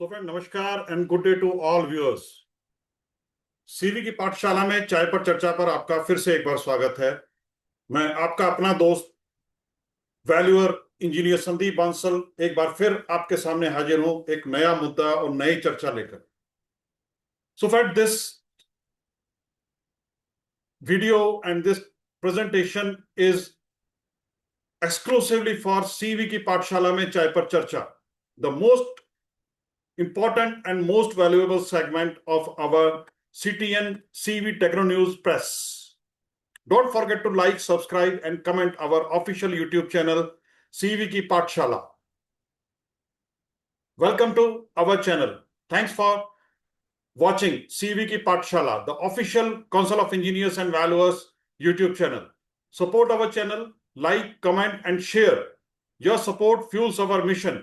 तो फ्रेंड नमस्कार and good day to all viewers. CV की पाठशाला में चाय पर चर्चा पर आपका फिर से एक बार स्वागत है। मैं आपका अपना दोस्त वैल्यूअर इंजीनियर संदीप बांसल एक बार फिर आपके सामने हाजिर हूं एक नया मुद्दा और नई चर्चा लेकर। So friend this video and this presentation is exclusively for CV की पाठशाला में चाय पर चर्चा, the most important and most valuable segment of our CTN CV Techno News Press. Don't forget to like, subscribe, and comment our official YouTube channel, CV Ki Pathshala. Welcome to our channel. Thanks for watching CV Ki Pathshala, the official Council of Engineers and Valuers YouTube channel. Support our channel, like, comment, and share. Your support fuels our mission.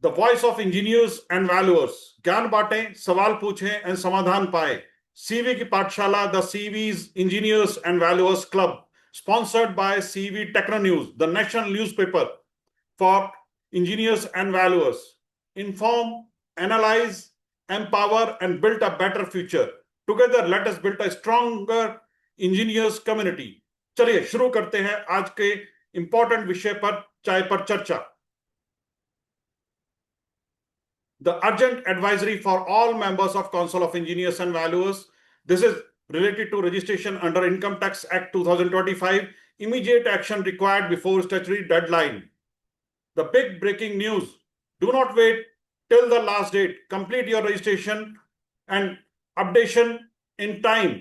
The voice of engineers and valuers, ज्ञान बांटें, सवाल पूछें and समाधान पाए। CV की पाठशाला, the CVs engineers and valuers club, sponsored by CV techno news, the national newspaper for engineers and valuers. Inform, analyse, empower and build a better future. Together let us build a stronger engineers community. चलिए शुरू करते हैं आज के important विषय पर चाय पर चर्चा। The urgent advisory for all members of Council of Engineers and Valuers. This is related to registration under Income Tax Act 2025. Immediate action required before statutory deadline. The big breaking news. Do not wait till the last date. Complete your registration and updation in time.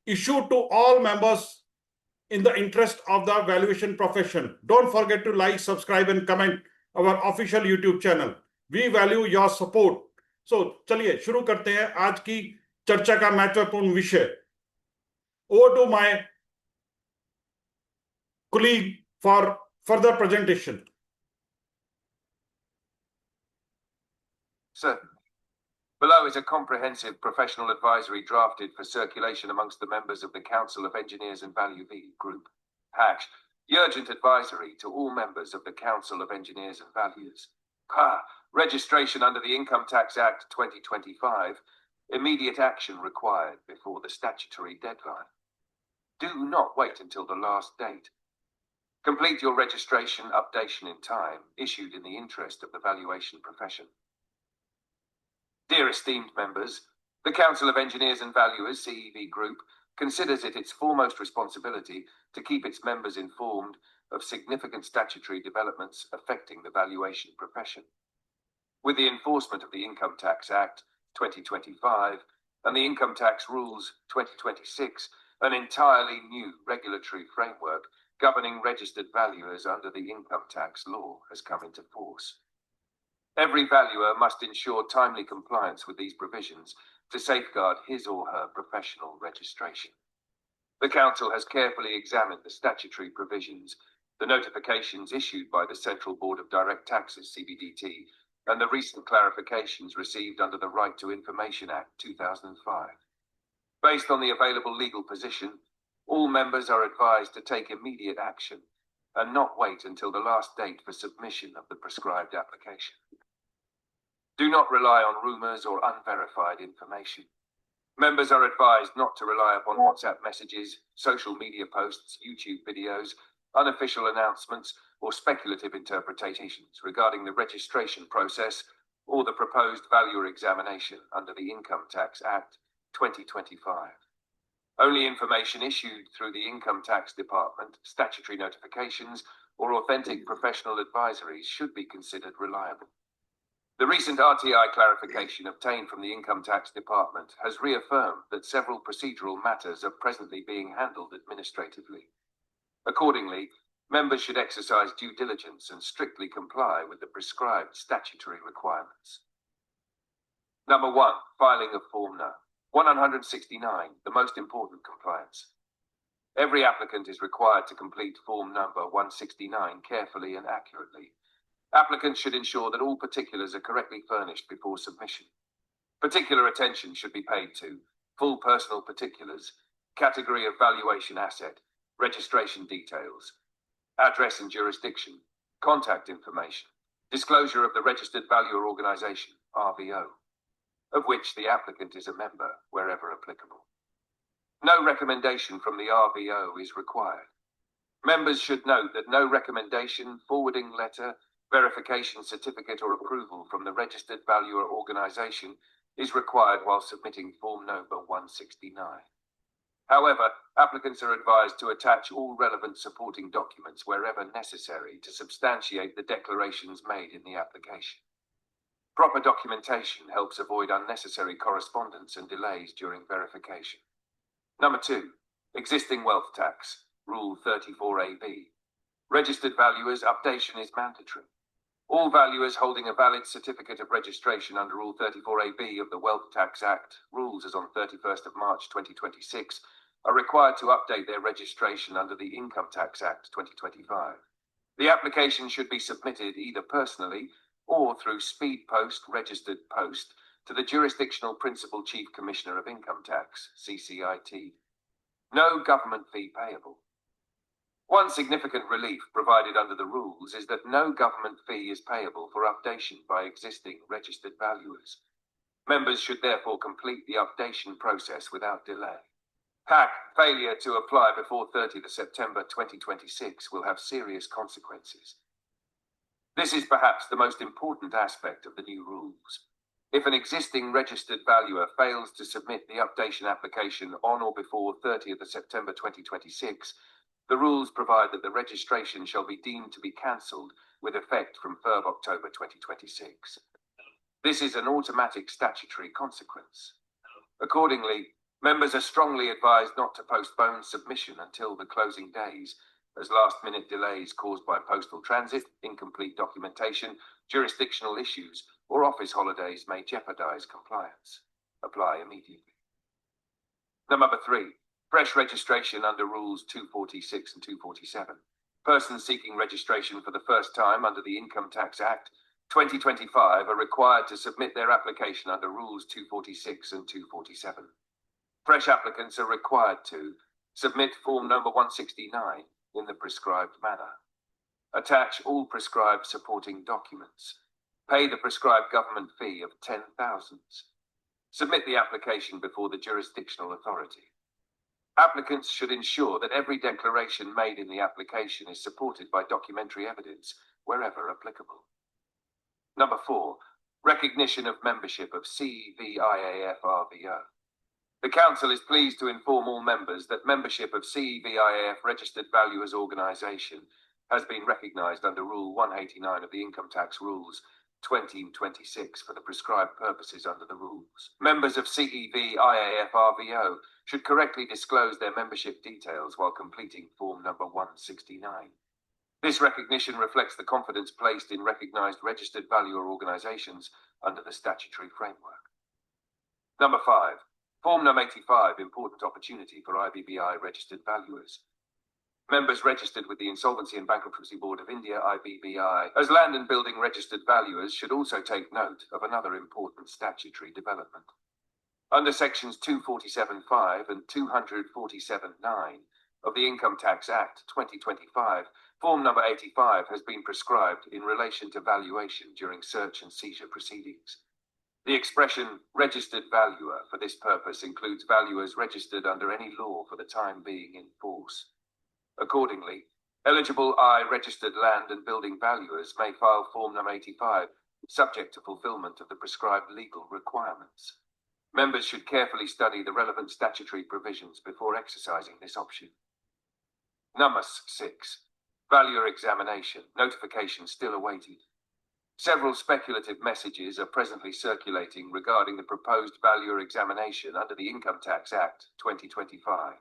Issued to all members in the interest of the valuation profession. Don't forget to like, subscribe, and comment our official YouTube channel. We value your support. So, चलिए शुरू करते हैं आज की चर्चा का महत्वपूर्ण विषय। Over to my colleague for further presentation. Sir, below is a comprehensive professional advisory drafted for circulation amongst the members of the Council of Engineers and Value Group. Hash, the urgent advisory to all members of the Council of Engineers and Valuers. Registration under the Income Tax Act 2025. Immediate action required before the statutory deadline. Do not wait until the last date. Complete your registration updation in time, issued in the interest of the valuation profession. Dear esteemed members, the Council of Engineers and Valuers, CEV Group, considers it its foremost responsibility to keep its members informed of significant statutory developments affecting the valuation profession. With the enforcement of the Income Tax Act 2025 and the Income Tax Rules 2026, an entirely new regulatory framework governing registered valuers under the income tax law has come into force. Every valuer must ensure timely compliance with these provisions to safeguard his or her professional registration. The Council has carefully examined the statutory provisions, the notifications issued by the Central Board of Direct Taxes, CBDT, and the recent clarifications received under the Right to Information Act 2005. Based on the available legal position, all members are advised to take immediate action and not wait until the last date for submission of the prescribed application. Do not rely on rumors or unverified information. Members are advised not to rely upon WhatsApp messages, social media posts, YouTube videos, unofficial announcements, or speculative interpretations regarding the registration process or the proposed valuer examination under the Income Tax Act 2025. Only information issued through the Income Tax Department, statutory notifications, or authentic professional advisories should be considered reliable. The recent RTI clarification obtained from the Income Tax Department has reaffirmed that several procedural matters are presently being handled administratively. Accordingly, members should exercise due diligence and strictly comply with the prescribed statutory requirements. Number 1. Filing of Form No. 169, the most important compliance. Every applicant is required to complete Form number 169 carefully and accurately. Applicants should ensure that all particulars are correctly furnished before submission. Particular attention should be paid to full personal particulars, category of valuation asset, registration details, address and jurisdiction, contact information, Disclosure of the Registered Valuer Organisation, RVO, of which the applicant is a member wherever applicable. No recommendation from the RVO is required. Members should note that no recommendation, forwarding letter, verification certificate or approval from the Registered Valuer Organisation is required while submitting form number 169. However, applicants are advised to attach all relevant supporting documents wherever necessary to substantiate the declarations made in the application. Proper documentation helps avoid unnecessary correspondence and delays during verification. Number 2, existing wealth tax, Rule 34AB. Registered valuers, updation is mandatory. All valuers holding a valid certificate of registration under Rule 34AB of the Wealth Tax Act, rules as on 31st of March 2026, are required to update their registration under the Income Tax Act 2025. The application should be submitted either personally or through Speed Post Registered Post to the Jurisdictional Principal Chief Commissioner of Income Tax, CCIT. No government fee payable. One significant relief provided under the rules is that no government fee is payable for updation by existing registered valuers. Members should therefore complete the updation process without delay. Failure to apply before 30th of September 2026 will have serious consequences. This is perhaps the most important aspect of the new rules. If an existing registered valuer fails to submit the updation application on or before 30th of September 2026, the rules provide that the registration shall be deemed to be cancelled with effect from 3rd October 2026. This is an automatic statutory consequence. Accordingly, members are strongly advised not to postpone submission until the closing days, as last-minute delays caused by postal transit, incomplete documentation, jurisdictional issues, or office holidays may jeopardize compliance. Apply immediately. Number 3. Fresh registration under Rules 246 and 247. Persons seeking registration for the first time under the Income Tax Act 2025 are required to submit their application under Rules 246 and 247. Fresh applicants are required to submit form number 169 in the prescribed manner. Attach all prescribed supporting documents. Pay the prescribed government fee of 10,000. Submit the application before the jurisdictional authority. Applicants should ensure that every declaration made in the application is supported by documentary evidence wherever applicable. Number 4. Recognition of membership of CEV IAF RVO. The Council is pleased to inform all members that membership of CEV IAF Registered Valuers Organisation has been recognised under Rule 189 of the Income Tax Rules 2026 for the prescribed purposes under the rules. Members of CEV IAF RVO should correctly disclose their membership details while completing form number 169. This recognition reflects the confidence placed in recognised registered valuer organisations under the statutory framework. Number 5. Form number 85, important opportunity for IBBI registered valuers. Members registered with the Insolvency and Bankruptcy Board of India, IBBI, as land and building registered valuers should also take note of another important statutory development. Under sections 247(5) and 247(9) of the Income Tax Act 2025, form number 85 has been prescribed in relation to valuation during search and seizure proceedings. The expression registered valuer for this purpose includes valuers registered under any law for the time being in force. Accordingly, eligible registered land and building valuers may file form number 85, subject to fulfillment of the prescribed legal requirements. Members should carefully study the relevant statutory provisions before exercising this option. Number 6. Valuer examination. Notification still awaited. Several speculative messages are presently circulating regarding the proposed valuer examination under the Income Tax Act 2025.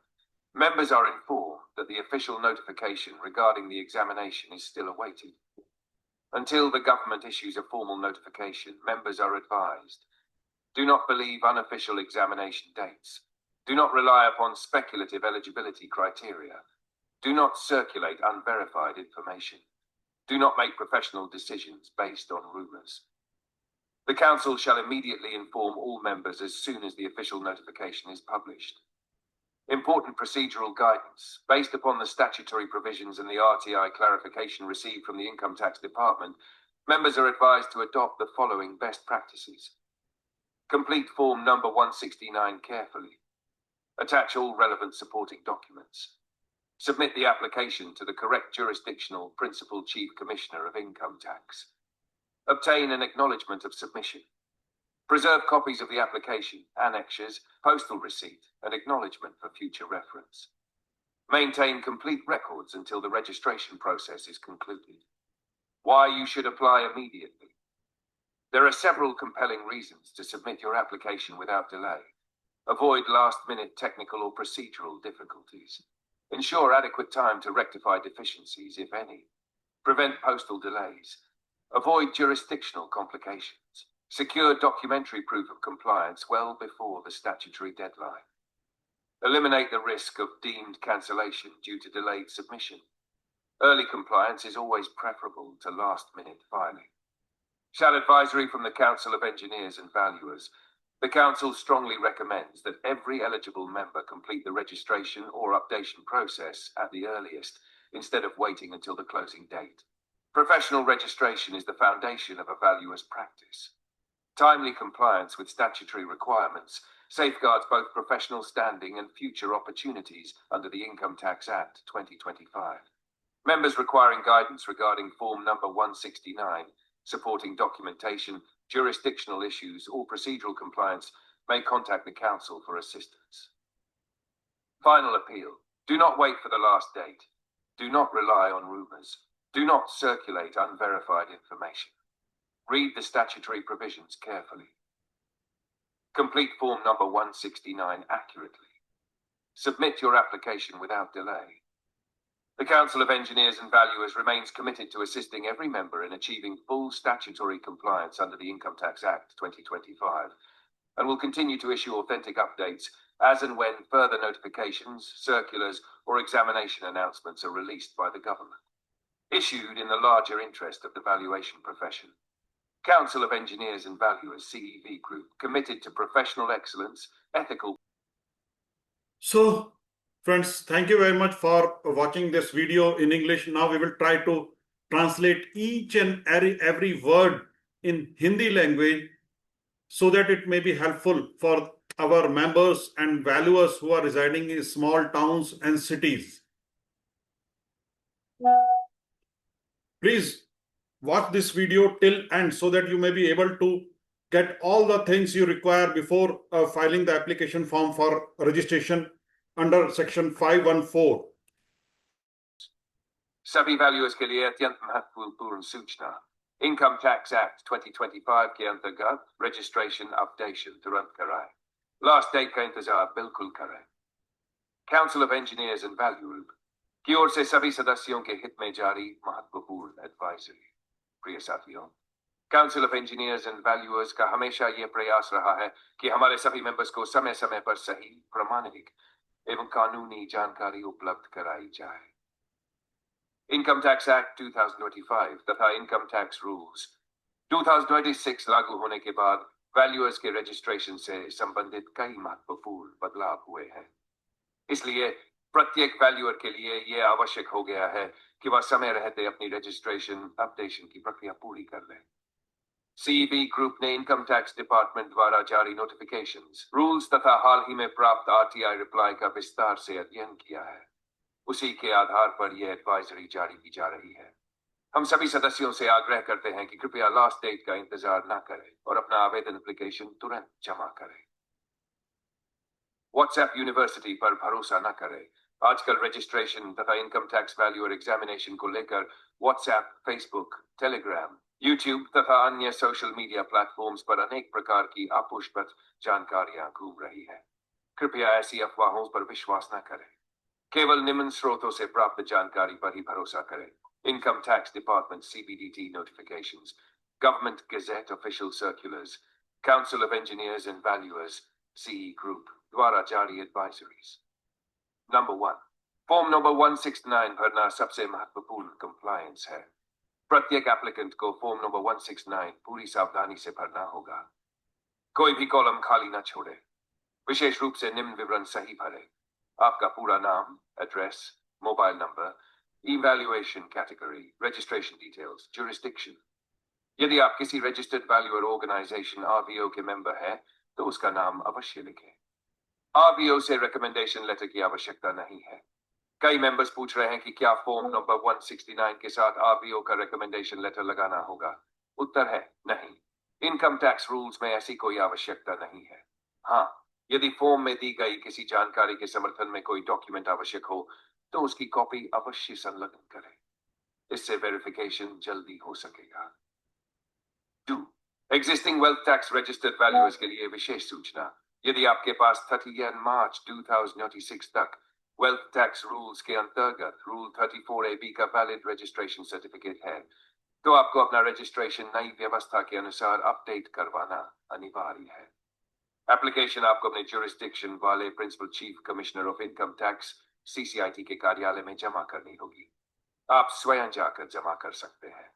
Members are informed that the official notification regarding the examination is still awaited. Until the government issues a formal notification, members are advised: do not believe unofficial examination dates. Do not rely upon speculative eligibility criteria. Do not circulate unverified information. Do not make professional decisions based on rumours. The Council shall immediately inform all members as soon as the official notification is published. Important procedural guidance, based upon the statutory provisions and the RTI clarification received from the Income Tax Department, Members are advised to adopt the following best practices. Complete form number 169 carefully. Attach all relevant supporting documents. Submit the application to the correct jurisdictional Principal Chief Commissioner of Income Tax. Obtain an acknowledgement of submission. Preserve copies of the application, annexures, postal receipt, and acknowledgement for future reference. Maintain complete records until the registration process is concluded. Why you should apply immediately. There are several compelling reasons to submit your application without delay. Avoid last-minute technical or procedural difficulties. Ensure adequate time to rectify deficiencies, if any. Prevent postal delays. Avoid jurisdictional complications. Secure documentary proof of compliance well before the statutory deadline. Eliminate the risk of deemed cancellation due to delayed submission. Early compliance is always preferable to last-minute filing. Shall advisory from the Council of Engineers and Valuers. The Council strongly recommends that every eligible member complete the registration or updation process at the earliest, instead of waiting until the closing date. Professional registration is the foundation of a valuer's practice. Timely compliance with statutory requirements safeguards both professional standing and future opportunities under the Income Tax Act 2025. Members requiring guidance regarding form number 169, supporting documentation, jurisdictional issues, or procedural compliance may contact the Council for assistance. Final appeal. Do not wait for the last date. Do not rely on rumors. Do not circulate unverified information. Read the statutory provisions carefully. Complete form number 169 accurately. Submit your application without delay. The Council of Engineers and Valuers remains committed to assisting every member in achieving full statutory compliance under the Income Tax Act 2025, and will continue to issue authentic updates as and when further notifications, circulars, or examination announcements are released by the government, issued in the larger interest of the valuation profession. Council of Engineers and Valuers CEV Group, committed to professional excellence, ethical. So, friends, thank you very much for watching this video in English. Now we will try to translate each and every word in Hindi language so that it may be helpful for our members and valuers who are residing in small towns and cities. Please watch this video till end so that you may be able to get all the things you require before filing the application form for registration under section 514. सभी valuers के लिए अत्यंत महत्वपूर्ण सूचना. Income Tax Act 2025 के अंतर्गत registration updation तुरंत कराएं. Last date का इंतजार बिल्कुल करें. Council of Engineers and Valuers की ओर से सभी सदस्यों के हित में जारी महत्वपूर्ण एडवाइजरी. प्रिय साथियों, Council of Engineers and Valuers का हमेशा ये प्रयास रहा है कि हमारे सभी मेंबर्स को समय समय पर सही, प्रामाणिक एवं कानूनी जानकारी उपलब्ध कराई जाए. Income Tax Act 2025 तथा Income Tax Rules 2026 लागू होने के बाद valuers के registration से संबंधित कई महत्वपूर्ण बदलाव हुए हैं. इसलिए प्रत्येक valuer के लिए यह आवश्यक हो गया है कि वह समय रहते अपनी registration updation की प्रक्रिया पूरी कर लें. CEV Group ने Income Tax Department द्वारा जारी notifications, rules तथा हाल ही में प्राप्त RTI reply का विस्तार से अध्ययन किया है. उसी के आधार पर यह एडवाइजरी जारी की जा रही है. हम सभी सदस्यों से आग्रह करते हैं कि कृपया लास्ट डेट का इंतजार न करें और अपना आवेदन एप्लीकेशन तुरंत जमा करें. व्हाट्सएप यूनिवर्सिटी पर भरोसा न करें. आजकल रजिस्ट्रेशन तथा इनकम टैक्स वैल्यूअर एग्जामिनेशन को लेकर व्हाट्सएप, फेसबुक, टेलीग्राम, यूट्यूब तथा अन्य सोशल मीडिया प्लेटफॉर्म्स पर अनेक प्रकार की अपुष्पत जानकारियां घूम रही है. कृपया ऐसी अफवाहों पर विश्वास न करें. केवल निम्न स्रोतों से प्राप्त जानकारी पर ही भरोसा करें. Income Tax Department CBDT notifications, Government Gazette official circulars, Council of Engineers and Valuers CE Group द्वारा जारी advisories. Number 1. फॉर्म नंबर 169 भरना सबसे महत्वपूर्ण compliance है. प्रत्येक एप्लीकेंट को फॉर्म नंबर 169 पूरी सावधानी से भरना होगा. कोई भी कॉलम खाली न छोड़े. विशेष रूप से निम्न विवरण सही भरें. आपका पूरा नाम, address, mobile number, evaluation category, registration details, jurisdiction. यदि आप किसी रजिस्टर्ड वैल्यूअर ऑर्गेनाइजेशन आरवीओ के मेंबर हैं, तो उसका नाम अवश्य लिखें। आरवीओ से रिकमेंडेशन लेटर की आवश्यकता नहीं है। कई मेंबर्स पूछ रहे हैं कि क्या फॉर्म नंबर 169 के साथ आरवीओ का रिकमेंडेशन लेटर लगाना होगा। उत्तर है नहीं। इनकम टैक्स रूल्स में ऐसी कोई आवश्यकता नहीं है। हाँ, यदि फॉर्म में दी गई किसी जानकारी के समर्थन में कोई डॉक्यूमेंट आवश्यक हो, तो उसकी कॉपी अवश्य संलग्न करें। इससे वेरिफिकेशन जल्दी हो सकेगा। 2. Existing wealth tax registered valuers के लिए विशेष सूचना। यदि आपके पास 30 मार्च 2026 तक वेल्थ टैक्स रूल्स के अंतर्गत रूल 34AB का वैलिड रजिस्ट्रेशन सर्टिफिकेट है, तो आपको अपना रजिस्ट्रेशन नई व्यवस्था के अनुसार अपडेट करवाना अनिवार्य है। एप्लीकेशन आपको अपने ज्यूरिसडिक्शन वाले principal chief commissioner of income tax CCIT के कार्यालय में जमा करनी होगी। आप स्वयं जाकर जमा कर सकते हैं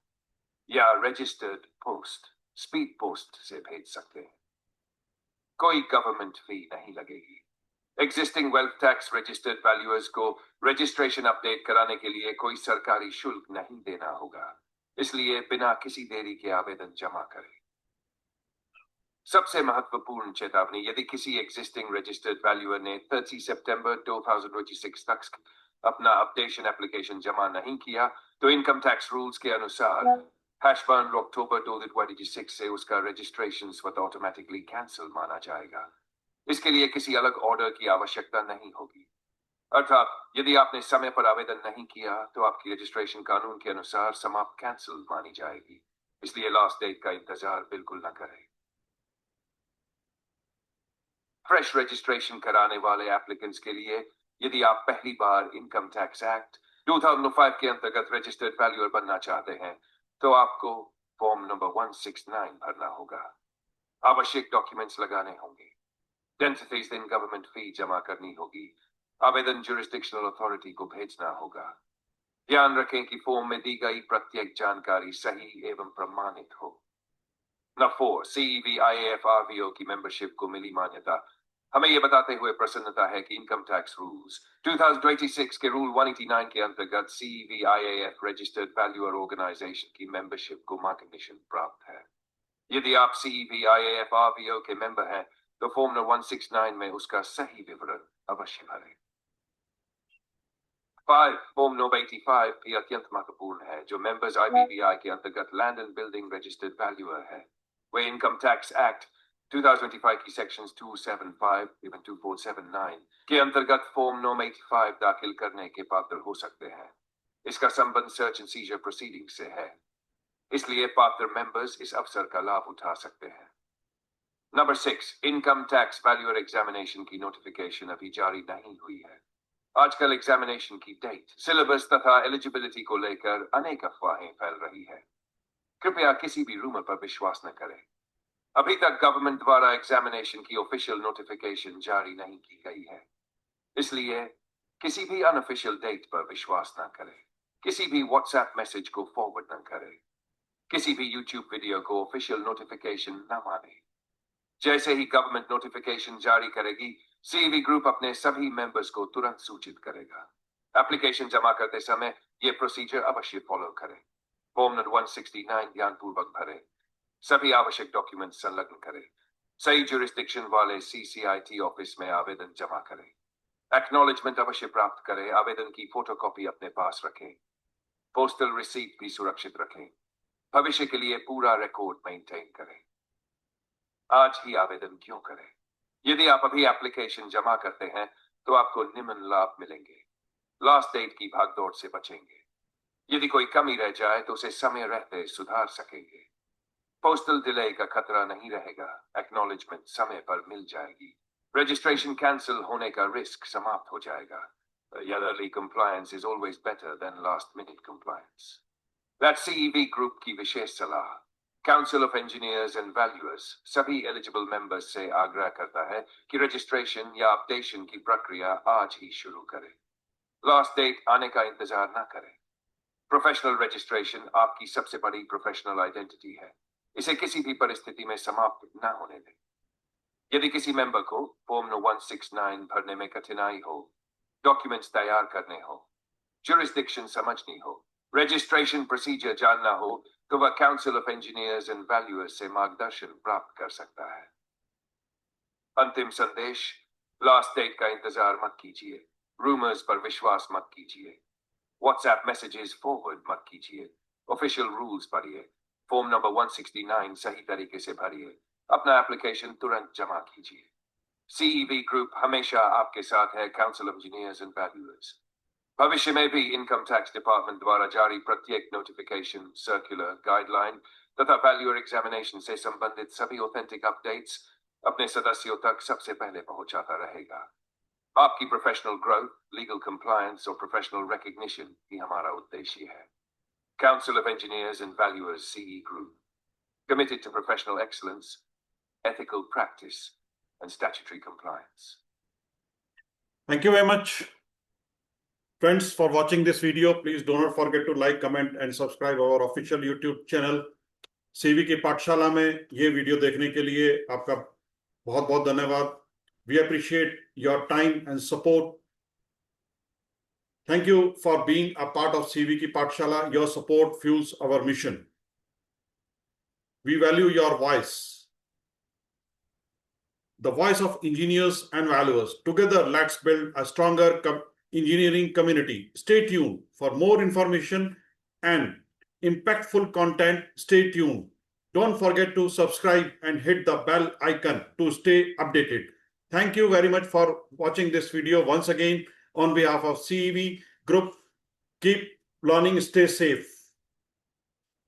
या रजिस्टर्ड पोस्ट स्पीड पोस्ट से भेज सकते हैं। कोई गवर्नमेंट फी नहीं लगेगी। Existing wealth tax registered valuers को रजिस्ट्रेशन अपडेट कराने के लिए कोई सरकारी शुल्क नहीं देना होगा, इसलिए बिना किसी देरी के आवेदन जमा करें। सबसे महत्वपूर्ण चेतावनी, यदि किसी एग्जिस्टिंग रजिस्टर्ड वैल्यूअर ने 30 सितंबर 2026 तक अपना अपडेशन एप्लीकेशन जमा नहीं किया, तो इनकम टैक्स रूल्स के अनुसार #1 अक्टूबर 2026 से उसका रजिस्ट्रेशन स्वतः ऑटोमेटिकली कैंसिल माना जाएगा। इसके लिए किसी अलग ऑर्डर की आवश्यकता नहीं होगी। अर्थात यदि आपने समय पर आवेदन नहीं किया, तो आपकी रजिस्ट्रेशन कानून के अनुसार समाप्त कैंसिल मानी जाएगी। इसलिए लास्ट डेट का इंतजार बिल्कुल न करें। फ्रेश रजिस्ट्रेशन कराने वाले एप्लीकेंट्स के लिए, यदि आप पहली बार इनकम टैक्स एक्ट 2005 के अंतर्गत रजिस्टर्ड वैल्यूअर बनना चाहते हैं, तो आपको फॉर्म नंबर 169 भरना होगा। आवश्यक डॉक्यूमेंट्स लगाने होंगे। 10 दिन गवर्नमेंट फी जमा करनी होगी। आवेदन ज्यूरिसडिक्शनल अथॉरिटी को भेजना होगा। ध्यान रखें कि फॉर्म में दी गई प्रत्येक जानकारी सही एवं प्रमाणित हो। नंबर 4, CEV IAF RVO की मेंबरशिप को मिली मान्यता। हमें यह बताते हुए प्रसन्नता है कि इनकम टैक्स रूल्स 2026 के रूल 189 के अंतर्गत CEV IAF registered valuer organisation की मेंबरशिप को मार्गदर्शन प्राप्त है। यदि आप CEV IAF RVO के मेंबर हैं, तो फॉर्म नंबर 169 में उसका सही विवरण अवश्य भरें। 5. फॉर्म नंबर 85 भी अत्यंत महत्वपूर्ण है। जो मेंबर्स IBBI के अंतर्गत land and building registered valuer है, वे इनकम टैक्स एक्ट 2025 की सेक्शंस 275 एवं 2479 के अंतर्गत फॉर्म नंबर 85 दाखिल करने के पात्र हो सकते हैं। इसका संबंध सर्च एंड सीजर प्रोसीडिंग से है, इसलिए पात्र मेंबर्स इस अवसर का लाभ उठा सकते हैं। Number 6, income tax valuer examination की नोटिफिकेशन अभी जारी नहीं हुई है। आजकल एग्जामिनेशन की डेट, सिलेबस तथा एलिजिबिलिटी को लेकर अनेक अफवाहें फैल रही है। कृपया किसी भी रूमर पर विश्वास न करें। अभी तक गवर्नमेंट द्वारा एग्जामिनेशन की ऑफिशियल नोटिफिकेशन जारी नहीं की गई है, इसलिए किसी भी अनऑफिशियल डेट पर विश्वास न करें। किसी भी व्हाट्सएप मैसेज को फॉरवर्ड न करें। किसी भी यूट्यूब वीडियो को ऑफिशियल नोटिफिकेशन न माने। जैसे ही गवर्नमेंट नोटिफिकेशन जारी करेगी, CEV ग्रुप अपने सभी मेंबर्स को तुरंत सूचित करेगा। एप्लीकेशन जमा करते समय ये प्रोसीजर अवश्य फॉलो करें। फॉर्म नंबर 169 ध्यानपूर्वक भरें। सभी आवश्यक डॉक्यूमेंट संलग्न करें। सही ज्यूरिसडिक्शन वाले CCIT ऑफिस में आवेदन जमा करें। एक्नॉलेजमेंट अवश्य प्राप्त करें। आवेदन की फोटोकॉपी अपने पास रखें। पोस्टल रिसीट भी सुरक्षित रखें। भविष्य के लिए पूरा रिकॉर्ड मेंटेन करें। आज ही आवेदन क्यों करें? यदि आप अभी एप्लीकेशन जमा करते हैं, तो आपको निम्न लाभ मिलेंगे। लास्ट डेट की भागदौड़ से बचेंगे। यदि कोई कमी रह जाए, तो उसे समय रहते सुधार सकेंगे। पोस्टल डिले का खतरा नहीं रहेगा। एक्नॉलेजमेंट समय पर मिल जाएगी। रजिस्ट्रेशन कैंसिल होने का रिस्क समाप्त हो जाएगा। Yearly compliance is always better than last minute compliance. That CEV group की विशेष सलाह council of engineers and valuers सभी एलिजिबल मेंबर्स से आग्रह करता है कि रजिस्ट्रेशन या अपडेशन की प्रक्रिया आज ही शुरू करें। लास्ट डेट आने का इंतजार न करें। प्रोफेशनल रजिस्ट्रेशन आपकी सबसे बड़ी प्रोफेशनल आइडेंटिटी है। इसे किसी भी परिस्थिति में समाप्त न होने दें। यदि किसी मेंबर को फॉर्म नंबर 169 भरने में कठिनाई हो, डॉक्यूमेंट्स तैयार करने हो, ज्यूरिसडिक्शन समझनी हो, रजिस्ट्रेशन प्रोसीजर जानना हो, तो वह council of engineers and valuers से मार्गदर्शन प्राप्त कर सकता है। अंतिम संदेश, लास्ट डेट का इंतजार मत कीजिए, रूमर्स पर विश्वास मत कीजिए, व्हाट्सएप मैसेजेस फॉरवर्ड मत कीजिए, ऑफिशियल रूल्स पढ़िए, फॉर्म नंबर 169 सही तरीके से भरिए, अपना एप्लीकेशन तुरंत जमा कीजिए। सीईवी ग्रुप हमेशा आपके साथ है, council of engineers and valuers. भविष्य में भी इनकम टैक्स डिपार्टमेंट द्वारा जारी प्रत्येक नोटिफिकेशन, सर्कुलर, गाइडलाइन तथा वैल्यूअर एग्जामिनेशन से संबंधित सभी ऑथेंटिक अपडेट्स अपने सदस्यों तक सबसे पहले पहुंचाता रहेगा। आपकी प्रोफेशनल ग्रोथ, लीगल कंप्लायंस और प्रोफेशनल रिकॉग्निशन ही हमारा उद्देश्य है। Council of engineers and valuers CE group, committed to professional excellence, ethical practice, and statutory compliance. Thank you very much, friends, for watching this video. Please do not forget to like, comment, and subscribe our official YouTube channel. CV की पाठशाला में ये video देखने के लिए आपका बहुत बहुत धन्यवाद. We appreciate your time and support. Thank you for being a part of CV की पाठशाला. Your support fuels our mission. We value your voice, the voice of engineers and valuers. Together, let's build a stronger engineering community. Stay tuned for more information and impactful content. Stay tuned. Don't forget to subscribe and hit the bell icon to stay updated. Thank you very much for watching this video. Once again, on behalf of CEV Group, keep learning, stay safe.